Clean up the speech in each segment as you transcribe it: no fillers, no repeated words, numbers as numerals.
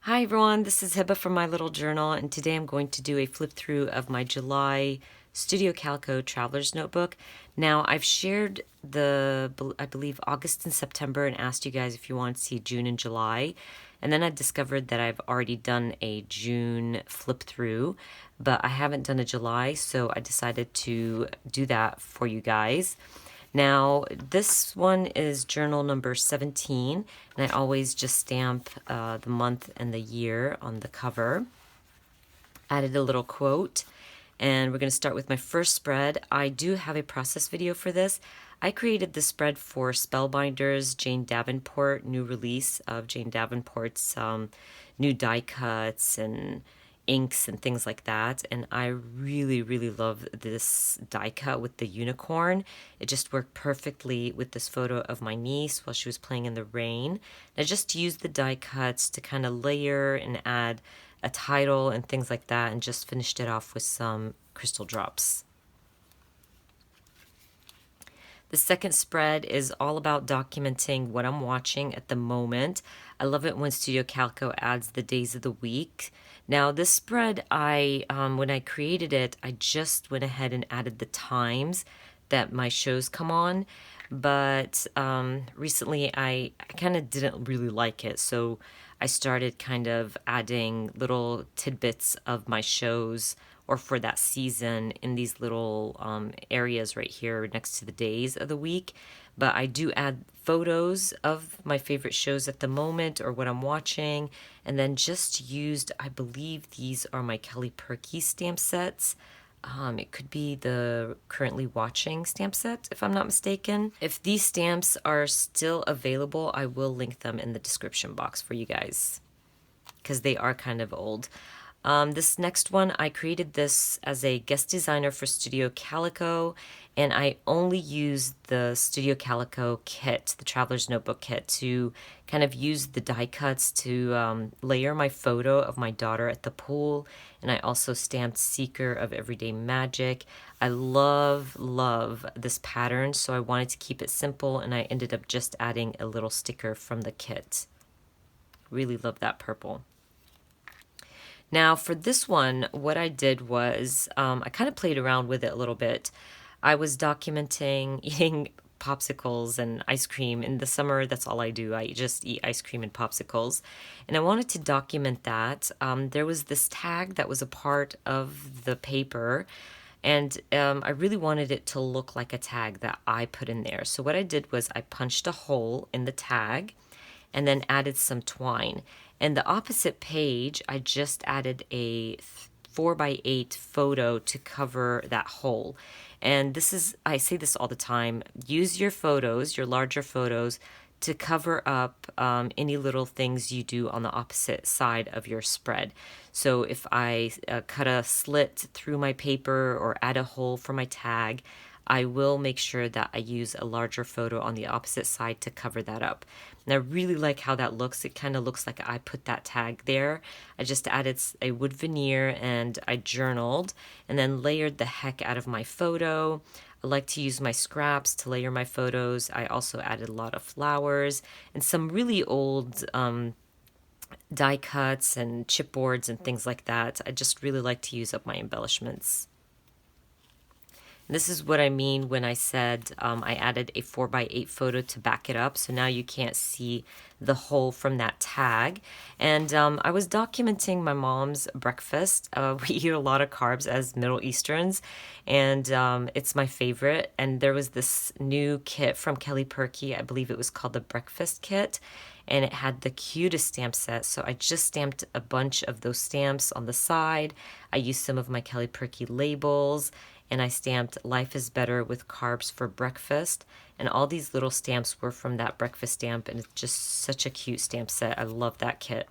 Hi everyone, this is Heba from My Little Journal, and today I'm going to do a flip through of my July Studio Calico Traveler's Notebook. Now, I've shared I believe, August and September and asked you guys if you want to see June and July. And then I discovered that I've already done a June flip through, but I haven't done a July, so I decided to do that for you guys. Now, this one is journal number 17, and I always just stamp the month and the year on the cover. Added a little quote, and we're going to start with my first spread. I do have a process video for this. I created this spread for Spellbinders, Jane Davenport, new release of Jane Davenport's new die cuts and inks and things like that. And I really, really love this die cut with the unicorn. It just worked perfectly with this photo of my niece while she was playing in the rain. I just used the die cuts to kind of layer and add a title and things like that, and just finished it off with some crystal drops. The second spread is all about documenting what I'm watching at the moment. I love it when Studio Calico adds the days of the week. Now, this spread, when I created it, I just went ahead and added the times that my shows come on. But recently, I kind of didn't really like it, so I started kind of adding little tidbits of my shows or for that season in these little areas right here next to the days of the week. But I do add photos of my favorite shows at the moment or what I'm watching, and then just used, I believe these are my Kelly Perky stamp sets. It could be the currently watching stamp set, if I'm not mistaken. If these stamps are still available, I will link them in the description box for you guys, because they are kind of old. This next one, I created this as a guest designer for Studio Calico, and I only used the Studio Calico kit, the Traveler's Notebook kit, to kind of use the die cuts to layer my photo of my daughter at the pool, and I also stamped Seeker of Everyday Magic. I love this pattern, so I wanted to keep it simple, and I ended up just adding a little sticker from the kit. Really love that purple. Now for this one, what I did was I kind of played around with it a little bit. I was documenting eating popsicles and ice cream. In the summer, that's all I do. I just eat ice cream and popsicles. And I wanted to document that. There was this tag that was a part of the paper, and I really wanted it to look like a tag that I put in there. So what I did was I punched a hole in the tag and then added some twine. And the opposite page, I just added a 4x8 photo to cover that hole. And this is, I say this all the time, use your photos, your larger photos, to cover up any little things you do on the opposite side of your spread. So if I cut a slit through my paper or add a hole for my tag, I will make sure that I use a larger photo on the opposite side to cover that up. And I really like how that looks. It kind of looks like I put that tag there. I just added a wood veneer and I journaled and then layered the heck out of my photo. I like to use my scraps to layer my photos. I also added a lot of flowers and some really old die cuts and chipboards and things like that. I just really like to use up my embellishments. This is what I mean when I said I added a 4x8 photo to back it up, so now you can't see the hole from that tag. And I was documenting my mom's breakfast. We eat a lot of carbs as Middle Easterns, and it's my favorite. And there was this new kit from Kelly Perky, I believe it was called the Breakfast Kit, and it had the cutest stamp set. So I just stamped a bunch of those stamps on the side. I used some of my Kelly Perky labels, and I stamped Life is Better with Carbs for Breakfast. And all these little stamps were from that breakfast stamp, and it's just such a cute stamp set. I love that kit.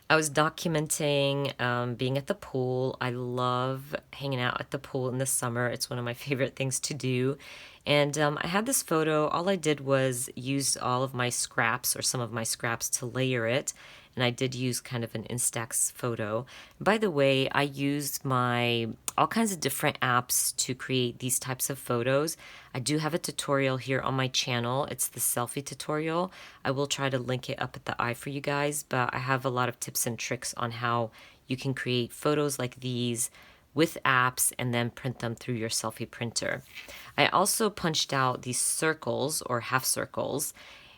I was documenting being at the pool. I love hanging out at the pool in the summer. It's one of my favorite things to do. And I had this photo. All I did was use all of my scraps or some of my scraps to layer it. and I did use kind of an Instax photo. By the way, I used my all kinds of different apps to create these types of photos. I do have a tutorial here on my channel. It's the selfie tutorial. I will try to link it up at the eye for you guys, but I have a lot of tips and tricks on how you can create photos like these with apps and then print them through your selfie printer. I also punched out these circles or half circles,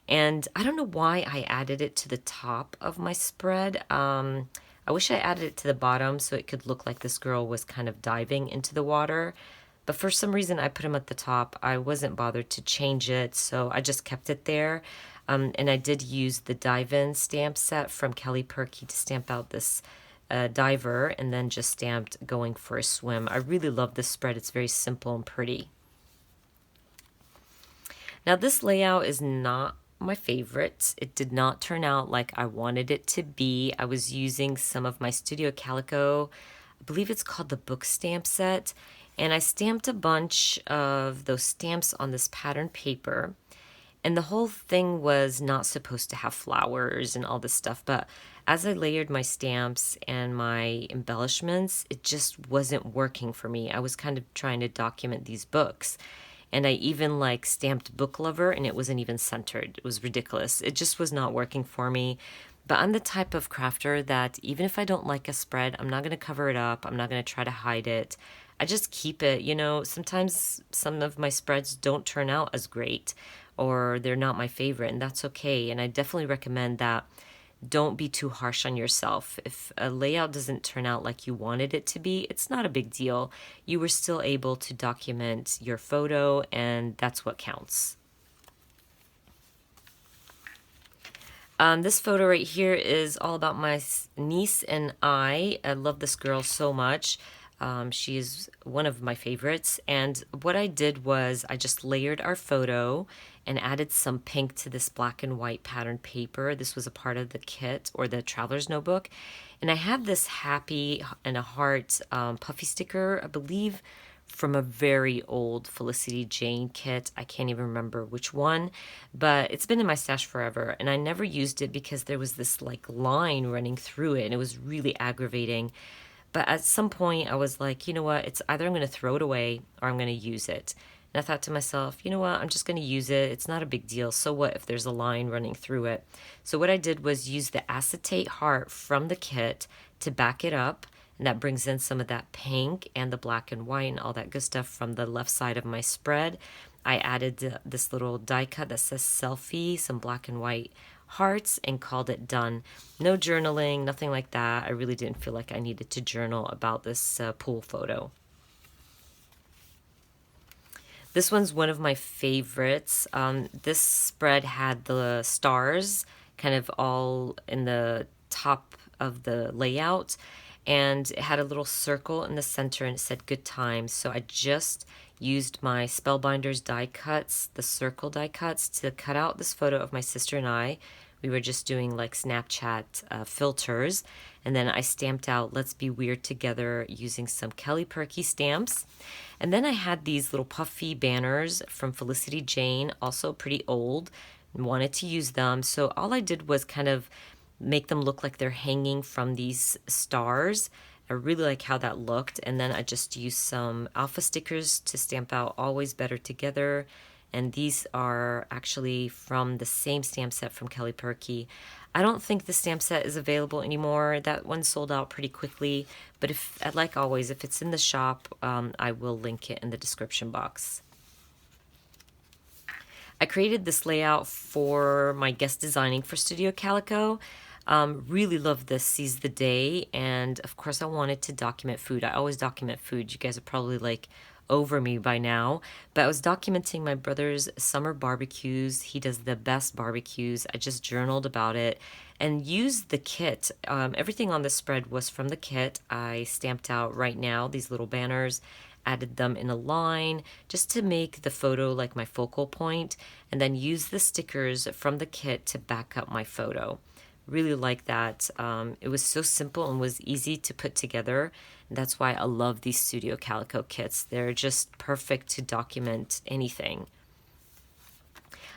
and I don't know why I added it to the top of my spread. I wish I added it to the bottom so it could look like this girl was kind of diving into the water. But for some reason I put them at the top. I wasn't bothered to change it, so I just kept it there. And I did use the dive-in stamp set from Kelly Perky to stamp out this diver, and then just stamped going for a swim. I really love this spread. It's very simple and pretty. Now this layout is not my favorite. It did not turn out like I wanted it to be. I was using some of my Studio Calico, I believe it's called the book stamp set, and I stamped a bunch of those stamps on this pattern paper. And the whole thing was not supposed to have flowers and all this stuff, but as I layered my stamps and my embellishments, it just wasn't working for me. I was kind of trying to document these books. And I even like stamped book lover, and it wasn't even centered. It was ridiculous. It just was not working for me. But I'm the type of crafter that even if I don't like a spread, I'm not going to cover it up. I'm not going to try to hide it. I just keep it. You know, sometimes some of my spreads don't turn out as great, or they're not my favorite, and that's okay. And I definitely recommend that don't be too harsh on yourself. If a layout doesn't turn out like you wanted it to be, it's not a big deal. You were still able to document your photo, and that's what counts. This photo right here is all about my niece and I. I love this girl so much. She is one of my favorites, and what I did was I just layered our photo and added some pink to this black and white pattern paper. This was a part of the kit or the traveler's notebook, and I have this happy and a heart puffy sticker, I believe from a very old Felicity Jane kit. I can't even remember which one, but it's been in my stash forever, and I never used it because there was this like line running through it, and it was really aggravating. But at some point I was like, you know what, it's either I'm going to throw it away or I'm going to use it. And I thought to myself, you know what, I'm just going to use it. It's not a big deal. So what if there's a line running through it? So what I did was use the acetate heart from the kit to back it up. And that brings in some of that pink and the black and white and all that good stuff from the left side of my spread. I added this little die cut that says selfie, some black and white hearts, and called it done. No journaling, nothing like that. I really didn't feel like I needed to journal about this pool photo. This one's one of my favorites. This spread had the stars kind of all in the top of the layout, and it had a little circle in the center and it said good times. So I just used my Spellbinders die cuts, the circle die cuts, to cut out this photo of my sister and I. We were just doing like Snapchat filters, and then I stamped out Let's Be Weird Together using some Kelly Perky stamps. And then I had these little puffy banners from Felicity Jane, also pretty old, and wanted to use them. So all I did was kind of make them look like they're hanging from these stars. I really like how that looked. And then I just used some alpha stickers to stamp out Always Better Together. And these are actually from the same stamp set from Kelly Perky. I don't think the stamp set is available anymore. That one sold out pretty quickly. But if, like always, if it's in the shop, I will link it in the description box. I created this layout for my guest designing for Studio Calico. Really love this Seize the Day, and of course I wanted to document food. I always document food. You guys are probably like over me by now, but I was documenting my brother's summer barbecues. He does the best barbecues. I just journaled about it and used the kit. Everything on this spread was from the kit. I stamped out right now these little banners, added them in a line just to make the photo like my focal point, and then used the stickers from the kit to back up my photo. Really like that. It was so simple and was easy to put together. And that's why I love these Studio Calico kits. They're just perfect to document anything.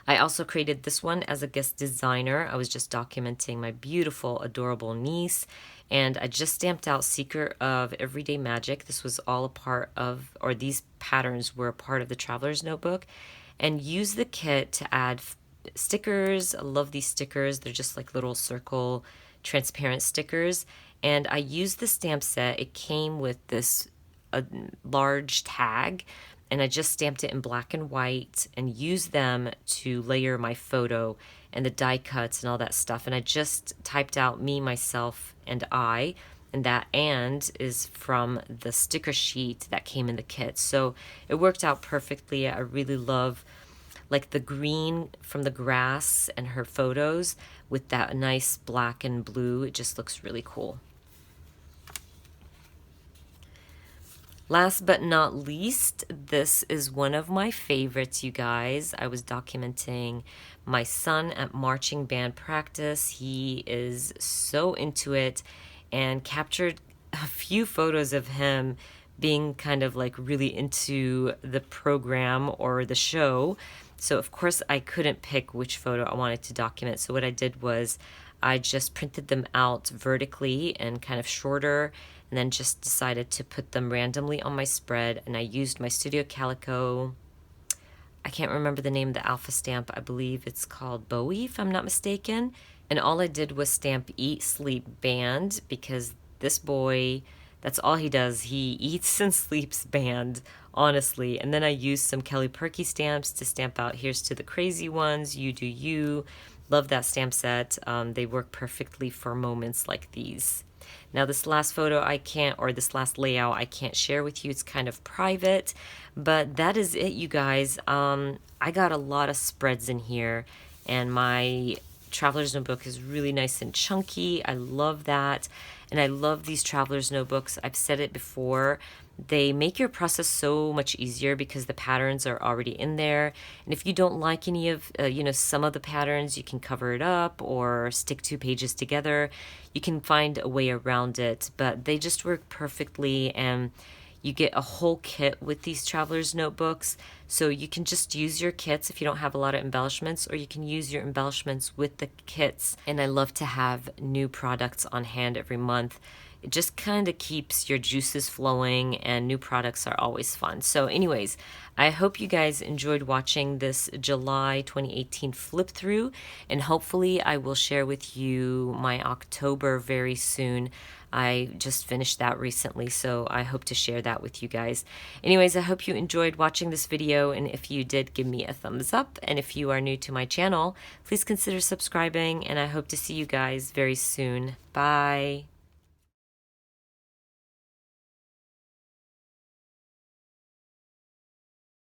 I also created this one as a guest designer. I was just documenting my beautiful, adorable niece, and I just stamped out Secret of Everyday Magic. This was all a part of, or these patterns were a part of the Traveler's Notebook, and used the kit to add stickers. I love these stickers. They're just like little circle transparent stickers. And I used the stamp set. It came with this a large tag, and I just stamped it in black and white and used them to layer my photo and the die cuts and all that stuff. And I just typed out me, myself, and I, and that "and" is from the sticker sheet that came in the kit. So it worked out perfectly. I really love like the green from the grass and her photos with that nice black and blue. It just looks really cool. Last but not least, this is one of my favorites, you guys. I was documenting my son at marching band practice. He is so into it, and captured a few photos of him being kind of like really into the program or the show. So of course I couldn't pick which photo I wanted to document. So what I did was I just printed them out vertically and kind of shorter, and then just decided to put them randomly on my spread. And I used my Studio Calico, I can't remember the name of the alpha stamp. I believe it's called Bowie, if I'm not mistaken. And all I did was stamp Eat, Sleep, Band, because this boy, that's all he does. He eats and sleeps band, honestly. And then I used some Kelly Perky stamps to stamp out "Here's to the Crazy Ones," "You Do You." Love that stamp set. They work perfectly for moments like these. Now this last photo I can't, or this last layout I can't share with you. It's kind of private, but that is it, you guys. I got a lot of spreads in here, and my Traveler's Notebook is really nice and chunky. I love that. And I love these Traveler's Notebooks. I've said it before. They make your process so much easier because the patterns are already in there. And if you don't like any of, some of the patterns, you can cover it up or stick 2 pages together. You can find a way around it, but they just work perfectly, and you get a whole kit with these Traveler's Notebooks. So you can just use your kits if you don't have a lot of embellishments, or you can use your embellishments with the kits. And I love to have new products on hand every month. It just kind of keeps your juices flowing, and new products are always fun. So anyways, I hope you guys enjoyed watching this July 2018 flip through, and hopefully I will share with you my October very soon. I just finished that recently, so I hope to share that with you guys. Anyways, I hope you enjoyed watching this video, and if you did, give me a thumbs up. And if you are new to my channel, please consider subscribing, and I hope to see you guys very soon. Bye!